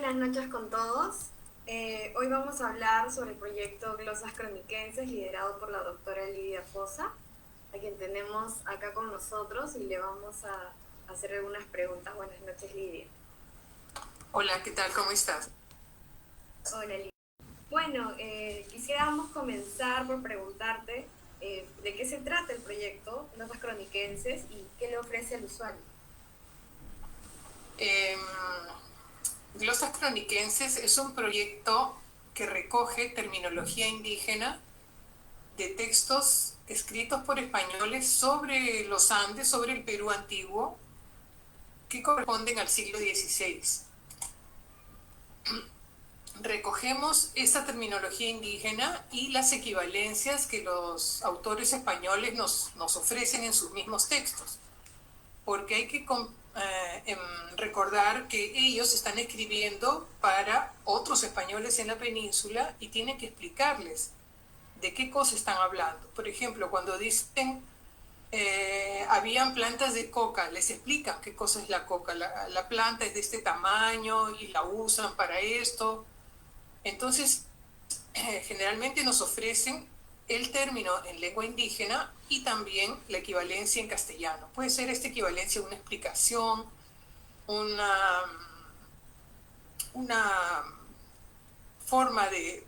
buenas noches con todos. Hoy vamos a hablar sobre el proyecto Glosas Croniquenses liderado por la doctora Lidia Fosa, a quien tenemos acá con nosotros y le vamos a hacer algunas preguntas. Buenas noches, Lidia. Hola, ¿qué tal? ¿Cómo estás? Hola, Lidia. Bueno, quisiéramos comenzar por preguntarte de qué se trata el proyecto Glosas Croniquenses y qué le ofrece al usuario. Em, Glosas Croniquenses es un proyecto que recoge terminología indígena de textos escritos por españoles sobre los Andes, sobre el Perú antiguo, que corresponden al siglo XVI. Recogemos esa terminología indígena y las equivalencias que los autores españoles nos ofrecen en sus mismos textos, porque hay que recordar que ellos están escribiendo para otros españoles en la península y tienen que explicarles de qué cosa están hablando. Por ejemplo, cuando dicen habían plantas de coca, les explican qué cosa es la coca. La planta es de este tamaño y la usan para esto. Entonces, generalmente nos ofrecen el término en lengua indígena y también la equivalencia en castellano. Puede ser esta equivalencia una explicación, una, una forma de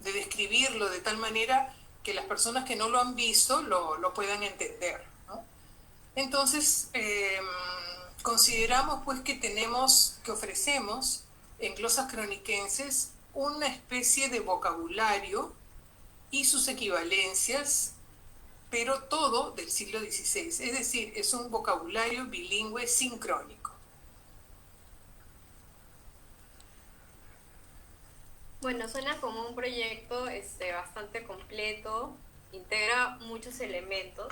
describirlo de tal manera que las personas que no lo han visto lo puedan entender, ¿no? Entonces, consideramos pues que que ofrecemos en glosas croniquenses una especie de vocabulario y sus equivalencias, pero todo del siglo XVI, es decir, es un vocabulario bilingüe sincrónico. Bueno, suena como un proyecto bastante completo, integra muchos elementos.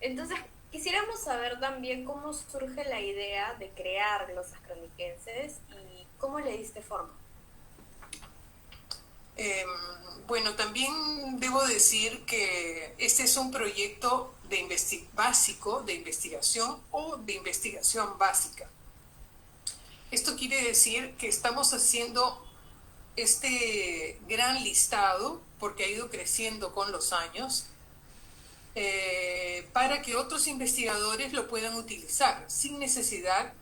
Entonces, quisiéramos saber también cómo surge la idea de crear glosas croniquenses y cómo le diste forma. Eh, bueno, también debo decir que este es un proyecto básico de investigación o de investigación básica. Esto quiere decir que estamos haciendo este gran listado, porque ha ido creciendo con los años, para que otros investigadores lo puedan utilizar sin necesidad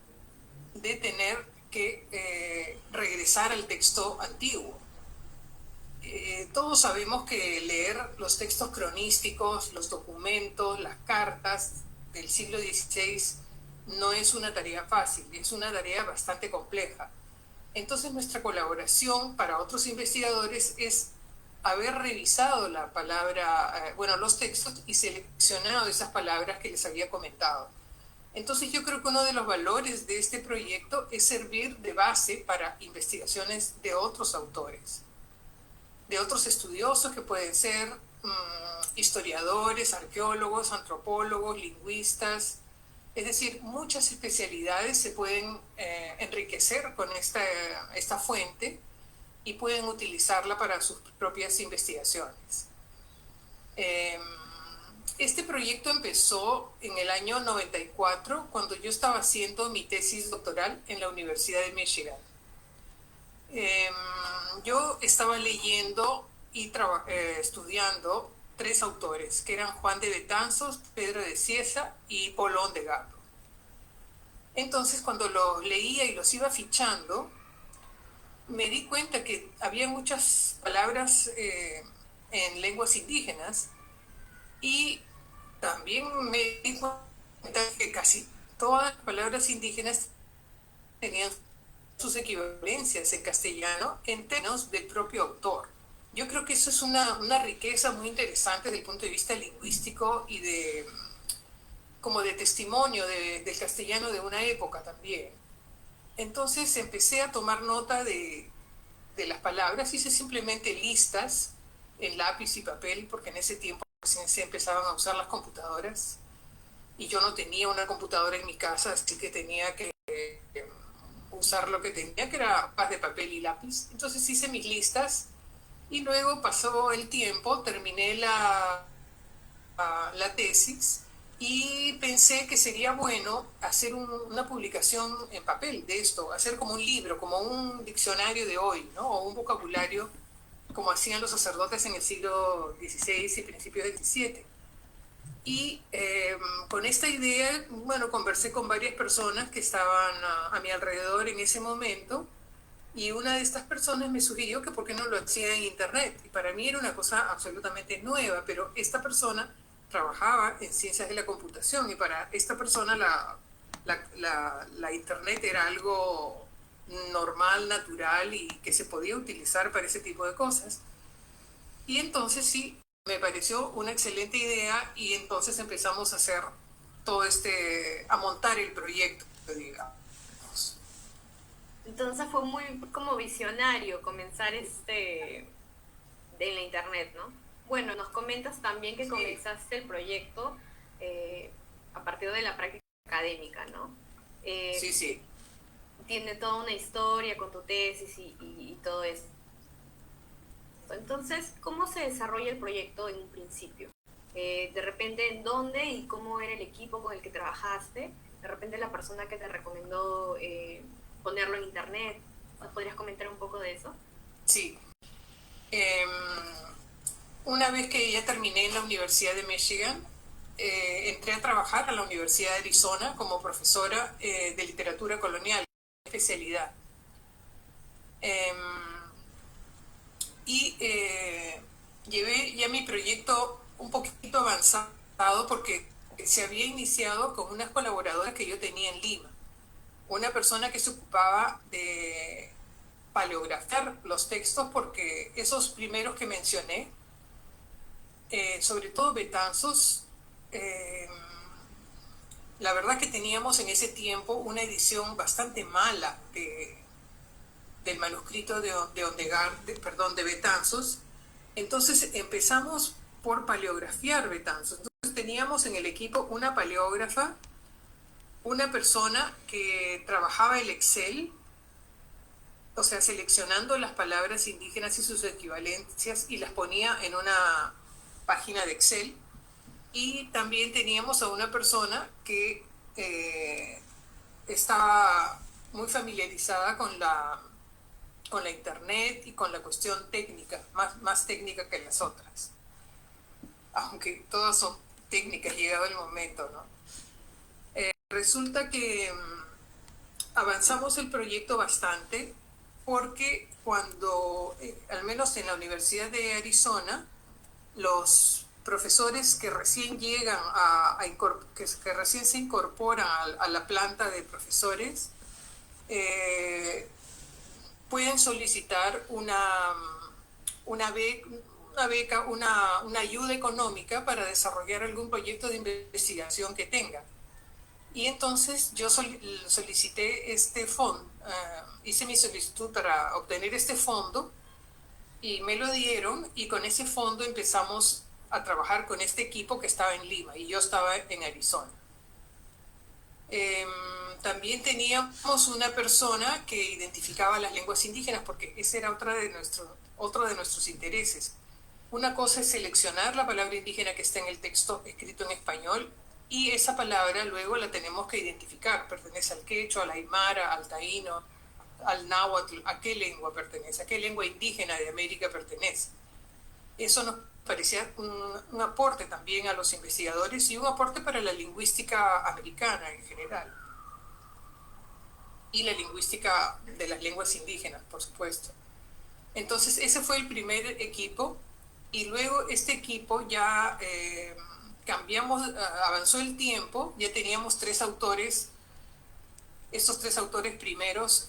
de tener que regresar al texto antiguo. Todos sabemos que leer los textos cronísticos, los documentos, las cartas del siglo XVI no es una tarea fácil, es una tarea bastante compleja. Entonces nuestra colaboración para otros investigadores es haber revisado la palabra, los textos y seleccionado esas palabras que les había comentado. Entonces yo creo que uno de los valores de este proyecto es servir de base para investigaciones de otros autores, de otros estudiosos que pueden ser historiadores, arqueólogos, antropólogos, lingüistas. Es decir, muchas especialidades se pueden enriquecer con esta fuente y pueden utilizarla para sus propias investigaciones. Este proyecto empezó en el año 94, cuando yo estaba haciendo mi tesis doctoral en la Universidad de Michigan. Yo estaba leyendo y estudiando tres autores, que eran Juan de Betanzos, Pedro de Cieza y Polón de Gabro. Entonces, cuando los leía y los iba fichando, me di cuenta que había muchas palabras en lenguas indígenas y también me di cuenta que casi todas las palabras indígenas tenían sus equivalencias en castellano en términos del propio autor. Yo creo que eso es una riqueza muy interesante desde el punto de vista lingüístico y como de testimonio del castellano de una época también. Entonces empecé a tomar nota de las palabras, hice simplemente listas en lápiz y papel, porque en ese tiempo se empezaban a usar las computadoras y yo no tenía una computadora en mi casa, así que tenía que usar lo que tenía, que era paz de papel y lápiz. Entonces hice mis listas y luego pasó el tiempo, terminé la tesis y pensé que sería bueno hacer una publicación en papel de esto, hacer como un libro, como un diccionario de hoy, ¿no? O un vocabulario como hacían los sacerdotes en el siglo XVI y principios del XVII. Y con esta idea, bueno, conversé con varias personas que estaban a mi alrededor en ese momento, y una de estas personas me sugirió que por qué no lo hacía en internet. Y para mí era una cosa absolutamente nueva, pero esta persona trabajaba en ciencias de la computación, y para esta persona la internet era algo normal, natural, y que se podía utilizar para ese tipo de cosas. Y entonces sí, me pareció una excelente idea, y entonces empezamos a hacer a montar el proyecto, digamos. Entonces fue muy como visionario comenzar en la internet, ¿no? Bueno, nos comentas también que Sí, comenzaste el proyecto eh, a partir de la práctica académica, ¿no? sí, Eh, sí. Tiene toda una historia con tu tesis y todo eso. Entonces, ¿cómo se desarrolla el proyecto en un principio? De repente, ¿en dónde y cómo era el equipo con el que trabajaste? De repente, la persona que te recomendó ponerlo en internet. ¿Nos podrías comentar un poco de eso? Sí. Eh, una vez que ya terminé en la Universidad de Michigan, entré a trabajar a la Universidad de Arizona como profesora de literatura colonial, especialidad. Eh, y llevé ya mi proyecto un poquito avanzado, porque se había iniciado con unas colaboradoras que yo tenía en Lima. Una persona que se ocupaba de paleografiar los textos, porque esos primeros que mencioné, sobre todo Betanzos, eh, la verdad que teníamos en ese tiempo una edición bastante mala del manuscrito de Ondegar, perdón, de Betanzos. Entonces empezamos por paleografiar Betanzos. Entonces teníamos en el equipo una paleógrafa, una persona que trabajaba el Excel, o sea, seleccionando las palabras indígenas y sus equivalencias, y las ponía en una página de Excel. Y también teníamos a una persona que estaba muy familiarizada con la internet y con la cuestión técnica, más técnica que las otras, aunque todas son técnicas llegado el momento, ¿no? Resulta que avanzamos el proyecto bastante, porque cuando, al menos en la Universidad de Arizona, los profesores que recién llegan que recién se incorporan a la planta de profesores, eh, pueden solicitar una beca, una ayuda económica para desarrollar algún proyecto de investigación que tenga. Y entonces yo solicité este fondo, hice mi solicitud para obtener este fondo, y me lo dieron, y con ese fondo empezamos a trabajar con este equipo que estaba en Lima y yo estaba en Arizona. Eh, También teníamos una persona que identificaba las lenguas indígenas, porque ese era otro de nuestros intereses. Una cosa es seleccionar la palabra indígena que está en el texto escrito en español, y esa palabra luego la tenemos que identificar. Pertenece al quechua, al aymara, al taíno, al náhuatl, a qué lengua pertenece, a qué lengua indígena de América pertenece. Eso nos parecía un aporte también a los investigadores, y un aporte para la lingüística americana en general, y la lingüística de las lenguas indígenas, por supuesto. Entonces ese fue el primer equipo, y luego este equipo ya cambiamos, avanzó el tiempo, ya teníamos tres autores, estos tres autores primeros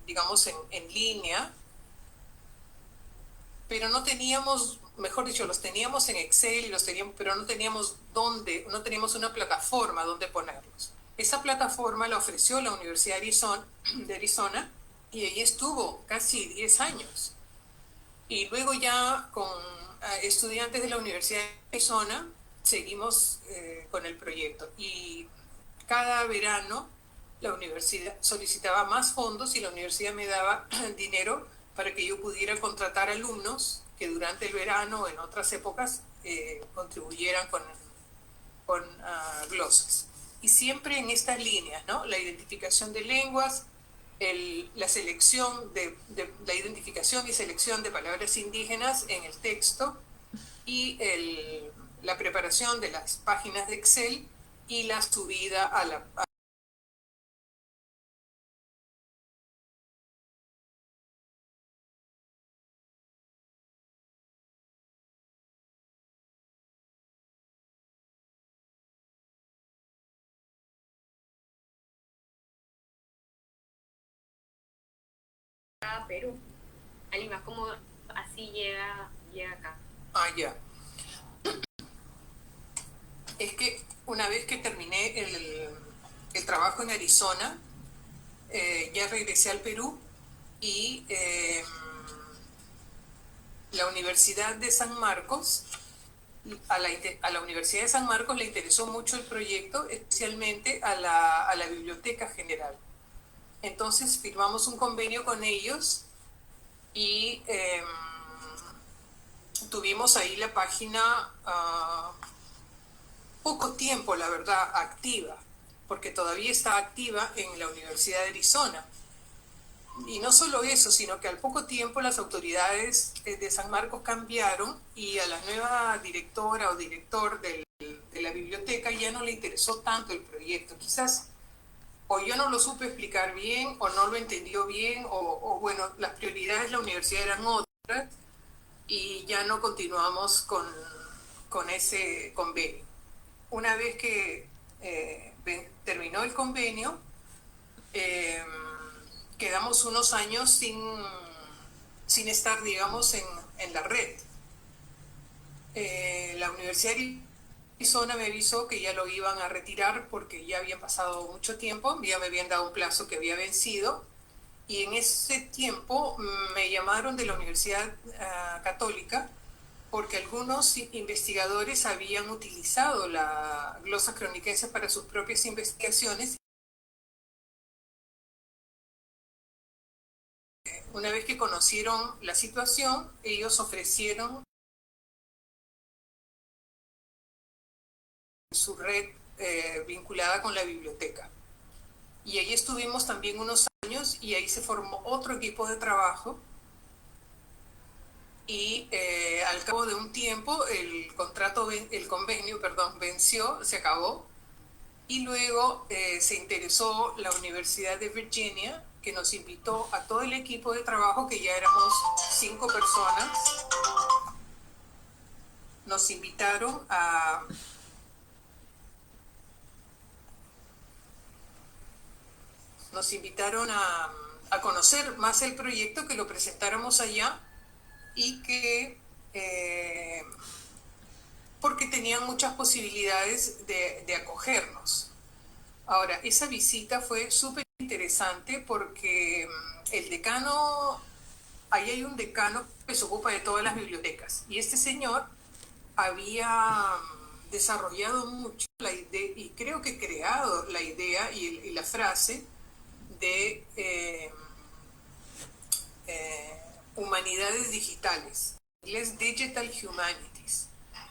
digamos, en línea, pero no teníamos, mejor dicho, los teníamos en Excel y los teníamos, pero no teníamos no teníamos una plataforma donde ponerlos. Esa plataforma la ofreció la Universidad de Arizona, y ahí estuvo casi 10 años. Y luego ya con estudiantes de la Universidad de Arizona seguimos con el proyecto. Y cada verano la universidad solicitaba más fondos, y la universidad me daba dinero para que yo pudiera contratar alumnos que durante el verano o en otras épocas contribuyeran glosas. Y siempre en estas líneas, ¿no? La identificación de lenguas, la selección la identificación y selección de palabras indígenas en el texto y la preparación de las páginas de Excel y la subida a la a Perú. A Lima, ¿cómo así llega acá? Ah, ya. Es que una vez que terminé el trabajo en Arizona, ya regresé al Perú y la Universidad de San Marcos, a la Universidad de San Marcos le interesó mucho el proyecto, especialmente a la Biblioteca General. Entonces firmamos un convenio con ellos y tuvimos ahí la página poco tiempo, la verdad, activa, porque todavía está activa en la Universidad de Arizona. Y no solo eso, sino que al poco tiempo las autoridades de San Marcos cambiaron y a la nueva directora o director de la biblioteca ya no le interesó tanto el proyecto. Quizás o yo no lo supe explicar bien o no lo entendió bien o bueno, las prioridades de la universidad eran otras y ya no continuamos con ese convenio. Una vez que terminó el convenio, quedamos unos años sin estar, digamos, en la red. La Universidad de Arizona me avisó que ya lo iban a retirar porque ya había pasado mucho tiempo, ya me habían dado un plazo que había vencido, y en ese tiempo me llamaron de la Universidad Católica porque algunos investigadores habían utilizado la glosa croniquense para sus propias investigaciones. Una vez que conocieron la situación, ellos ofrecieron su red vinculada con la biblioteca. Y ahí estuvimos también unos años y ahí se formó otro equipo de trabajo y al cabo de un tiempo el convenio, venció, se acabó y luego se interesó la Universidad de Virginia, que nos invitó a todo el equipo de trabajo, que ya éramos 5 personas, nos invitaron a conocer más el proyecto, que lo presentáramos allá y que porque tenían muchas posibilidades de acogernos. Ahora, esa visita fue súper interesante porque el decano, ahí hay un decano que se ocupa de todas las bibliotecas y este señor había desarrollado mucho la idea y creo que creado la idea y la frase de humanidades digitales, inglés Digital Humanities.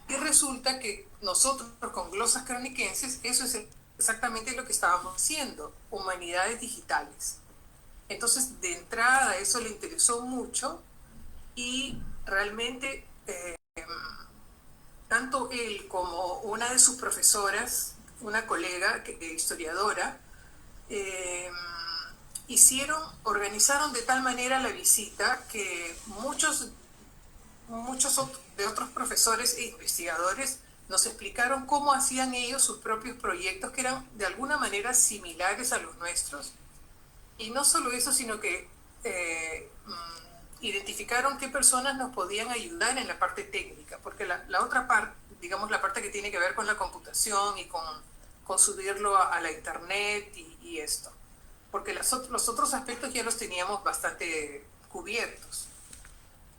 Y resulta que nosotros con glosas croniquenses, eso es exactamente lo que estábamos haciendo, humanidades digitales. Entonces, de entrada, eso le interesó mucho y realmente tanto él como una de sus profesoras, una colega historiadora, organizaron de tal manera la visita que muchos de otros profesores e investigadores nos explicaron cómo hacían ellos sus propios proyectos, que eran de alguna manera similares a los nuestros. Y no solo eso, sino que identificaron qué personas nos podían ayudar en la parte técnica, porque la otra parte, digamos la parte que tiene que ver con la computación y con subirlo a la internet y esto, porque los otros aspectos ya los teníamos bastante cubiertos.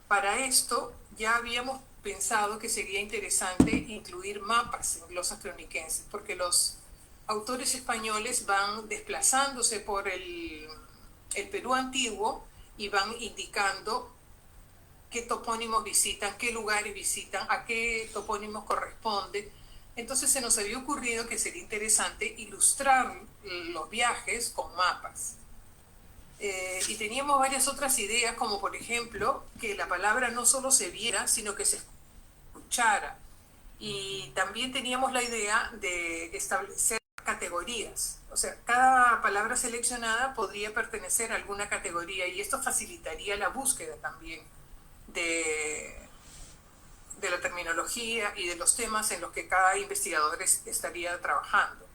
Para esto ya habíamos pensado que sería interesante incluir mapas en glosas croniquenses, porque los autores españoles van desplazándose por el Perú antiguo y van indicando qué topónimos visitan, qué lugares visitan, a qué topónimos corresponde. Entonces se nos había ocurrido que sería interesante ilustrar los viajes con mapas. Y teníamos varias otras ideas, como por ejemplo, que la palabra no solo se viera, sino que se escuchara. Y también teníamos la idea de establecer categorías. O sea, cada palabra seleccionada podría pertenecer a alguna categoría y esto facilitaría la búsqueda también de, de la terminología y de los temas en los que cada investigador estaría trabajando.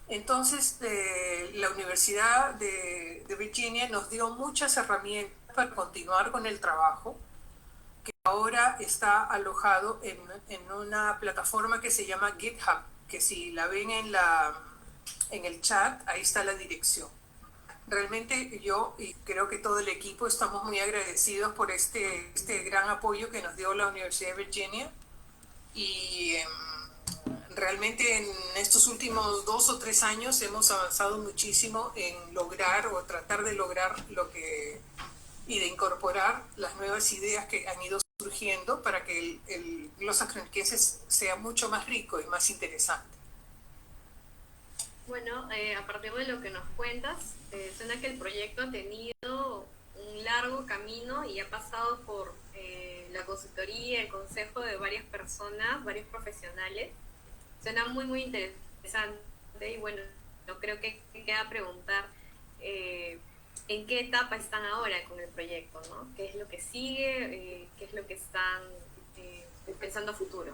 Entonces, la Universidad de Virginia nos dio muchas herramientas para continuar con el trabajo, que ahora está alojado en una plataforma que se llama GitHub, que si la ven en el chat, ahí está la dirección. Realmente yo y creo que todo el equipo estamos muy agradecidos por este gran apoyo que nos dio la Universidad de Virginia y realmente en estos últimos 2 o 3 años hemos avanzado muchísimo en lograr o tratar de lograr y de incorporar las nuevas ideas que han ido surgiendo para que el glosa chroniquensis sea mucho más rico y más interesante. Bueno, a partir de lo que nos cuentas, suena que el proyecto ha tenido un largo camino y ha pasado por la consultoría, el consejo de varias personas, varios profesionales. Suena muy, muy interesante y bueno, yo creo que queda preguntar en qué etapa están ahora con el proyecto, ¿no? ¿Qué es lo que sigue? ¿Qué es lo que están pensando a futuro?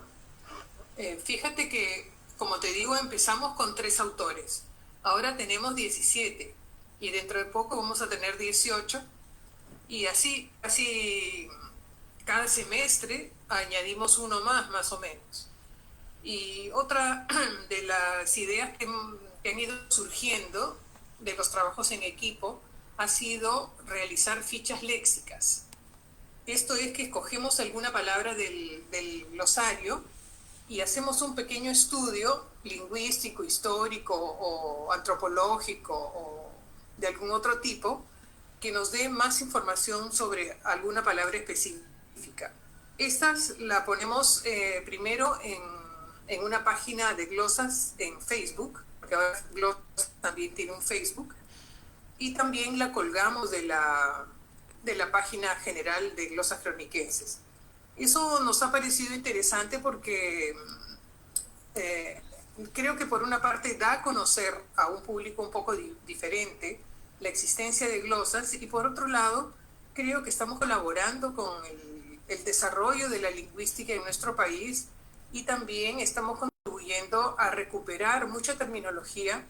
Fíjate que, como te digo, empezamos con 3 autores. Ahora tenemos 17 y dentro de poco vamos a tener 18 y así cada semestre añadimos uno más o menos. Y otra de las ideas que han ido surgiendo de los trabajos en equipo ha sido realizar fichas léxicas. Esto es que escogemos alguna palabra del glosario y hacemos un pequeño estudio lingüístico, histórico o antropológico o de algún otro tipo que nos dé más información sobre alguna palabra específica. Estas la ponemos primero en una página de glosas en Facebook, porque ahora Glosas también tiene un Facebook, y también la colgamos de la página general de glosas chroniquenses. Eso nos ha parecido interesante porque creo que por una parte da a conocer a un público un poco diferente la existencia de glosas y por otro lado creo que estamos colaborando con el desarrollo de la lingüística en nuestro país y también estamos contribuyendo a recuperar mucha terminología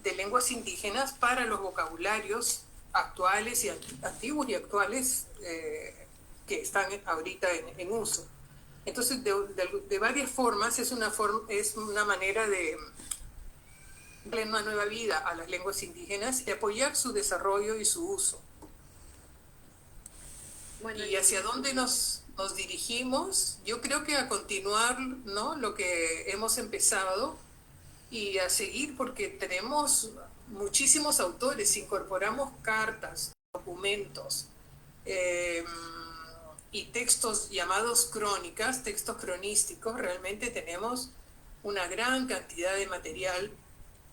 de lenguas indígenas para los vocabularios actuales y antiguos y actuales que están ahorita en uso. Entonces, de varias formas es una manera de darle una nueva vida a las lenguas indígenas y apoyar su desarrollo y su uso. Bueno, ¿y hacia dónde nos dirigimos? Yo creo que a continuar, ¿no?, lo que hemos empezado y a seguir porque tenemos muchísimos autores, incorporamos cartas, documentos y textos llamados crónicas, textos cronísticos. Realmente tenemos una gran cantidad de material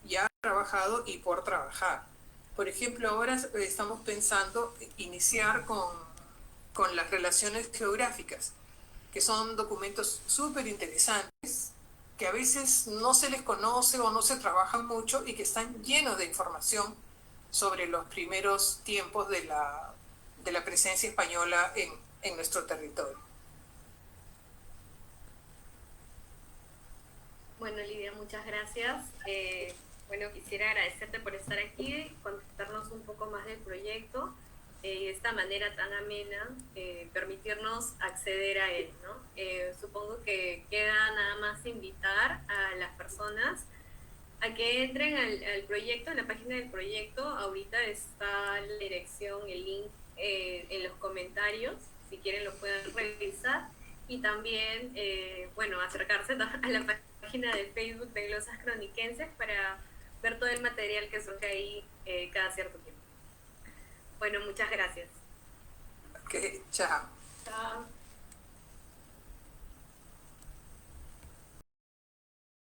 ya trabajado y por trabajar. Por ejemplo, ahora estamos pensando iniciar con las relaciones geográficas, que son documentos súper interesantes, que a veces no se les conoce o no se trabajan mucho y que están llenos de información sobre los primeros tiempos de la presencia española en nuestro territorio. Bueno, Lidia, muchas gracias. Bueno, quisiera agradecerte por estar aquí, contarnos un poco más del proyecto y de esta manera tan amena, permitirnos acceder a él, ¿no? Supongo que queda nada más invitar a las personas a que entren al proyecto, en la página del proyecto. Ahorita está la dirección, el link en los comentarios, si quieren lo pueden revisar, y también, bueno, acercarse a la página de Facebook de Glosas Chroniquenses para ver todo el material que surge ahí cada cierto tiempo. Bueno, muchas gracias. Ok, chao. Chao.